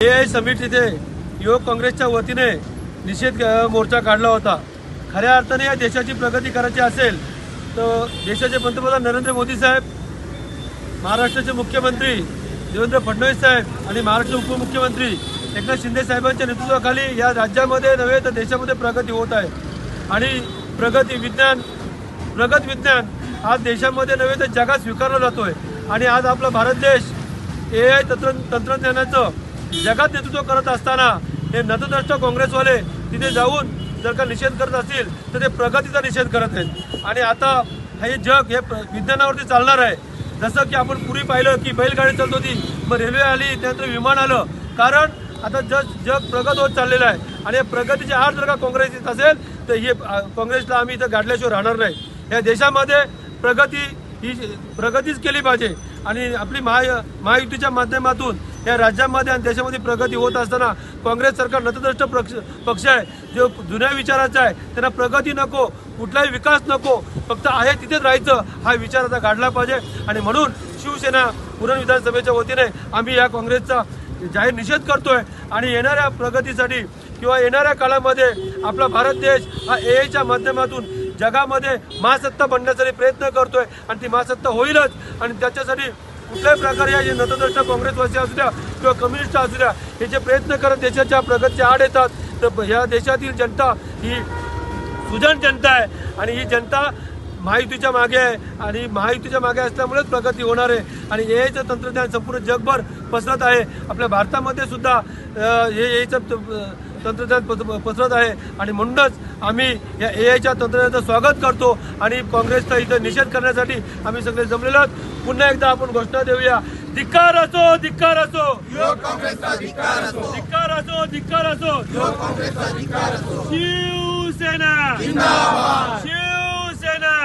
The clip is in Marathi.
AI समिट इथे युवक काँग्रेसच्या वतीने निषेध मोर्चा काढला होता। खऱ्या अर्थाने या देशाची प्रगती करायची असेल तर देशाचे पंतप्रधान नरेंद्र मोदी साहेब, महाराष्ट्राचे मुख्यमंत्री देवेंद्र फडणवीस साहेब आणि महाराष्ट्र उपमुख्यमंत्री एकनाथ शिंदे साहेबांच्या नेतृत्वाखाली या राज्यामध्ये नव्हे तर देशामध्ये प्रगती होत आहे। आणि प्रगत विज्ञान आज देशामध्ये नव्हे तर जगात स्वीकारला जातोय। आणि आज आपला भारत देश AI तंत्रज्ञानाचं जगात नेतृत्व करत असताना हे नतद्रष्ट काँग्रेसवाले तिथे जाऊन जर का निषेध करत असतील तर ते प्रगतीचा निषेध करत आहेत। आणि आता हे जग हे विज्ञानावरती चालणार आहे। जसं की आपण पूर्वी पाहिलं की बैलगाडी चालत होती, मग रेल्वे आली, त्यानंतर विमान आलं। कारण आता जग प्रगत होत चाललेलं आहे आणि या प्रगतीच्या आड जर का काँग्रेस येत असेल तर हे काँग्रेसला आम्ही इथं गाडल्याशिवाय राहणार नाही। या देशामध्ये प्रगतीच केली पाहिजे आणि आपली महायुतीच्या माध्यमातून या राज्यामध्ये आणि देशामध्ये प्रगती होत असताना काँग्रेस सरकार नतद्रष्ट पक्ष आहे, जो जुन्या विचाराचा आहे। त्यांना प्रगती नको, कुठलाही विकास नको, फक्त आहे तिथेच राहायचं हा विचार आता काढला पाहिजे। आणि म्हणून शिवसेना पुणे विधानसभेच्या वतीने आम्ही या काँग्रेसचा जाहीर निषेध करतोय आणि येणाऱ्या प्रगतीसाठी किंवा येणाऱ्या काळामध्ये आपला भारत देश हा AIच्या माध्यमातून जगामध्ये महासत्ता बनण्यासाठी प्रयत्न करतोय आणि ती महासत्ता होईलच। आणि त्याच्यासाठी कुठल्याही प्रकारे या नतद्रष्ट काँग्रेसवासी असू द्या किंवा कम्युनिस्ट असू द्या हे जे प्रयत्न करत देशाच्या प्रगतीच्या आड येतात, तर या देशातील जनता ही सुजाण जनता आहे आणि ही जनता महायुतीच्या मागे आहे आणि महायुतीच्या मागे असल्यामुळेच प्रगती होणार आहे। आणि AIचं तंत्रज्ञान संपूर्ण जगभर पसरत आहे। आपल्या भारतामध्ये सुद्धा AIचं तंत्रज्ञान पसरत आहे आणि म्हणूनच आम्ही या AIच्या तंत्रज्ञानाचं स्वागत करतो आणि काँग्रेसचा इथं निषेध करण्यासाठी आम्ही सगळे जमलेलो आहोत। पुन्हा एकदा आपण घोषणा देऊया, धिक्कार असो, धिक्कार असो, धिक्कार असो, धिक्कार असो, शिवसेना, शिवसेना।